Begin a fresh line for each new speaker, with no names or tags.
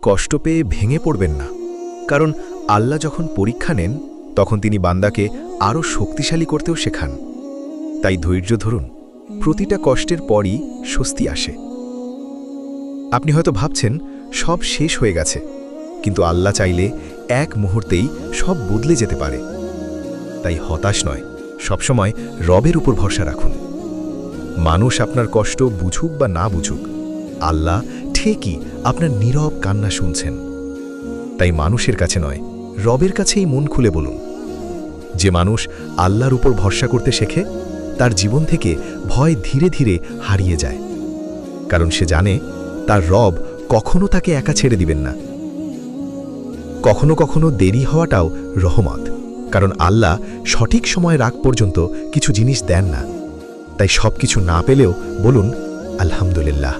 কষ্ট পেয়ে ভেঙে পড়বেন না, কারণ আল্লাহ যখন পরীক্ষা নেন তখন তিনি বান্দাকে আরও শক্তিশালী করতেও শেখান। তাই ধৈর্য ধরুন, প্রতিটা কষ্টের পরই স্বস্তি আসে। আপনি হয়তো ভাবছেন সব শেষ হয়ে গেছে, কিন্তু আল্লাহ চাইলে এক মুহূর্তেই সব বদলে যেতে পারে। তাই হতাশ নয়, সবসময় রবের উপর ভরসা রাখুন। মানুষ আপনার কষ্ট বুঝুক বা না বুঝুক, আল্লাহ ঠিকই আপনার নীরব কান্না শুনছেন। তাই মানুষের কাছে নয়, রবের কাছেই মন খুলে বলুন। যে মানুষ আল্লাহর উপর ভরসা করতে শেখে, তার জীবন থেকে ভয় ধীরে ধীরে হারিয়ে যায়, কারণ সে জানে তার রব কখনো তাকে একা ছেড়ে দিবেন না। কখনো কখনো দেরি হওয়াটাও রহমত, কারণ আল্লাহ সঠিক সময় রাগ পর্যন্ত কিছু জিনিস দেন না। তাই সবকিছু না পেলেও বলুন আলহামদুলিল্লাহ।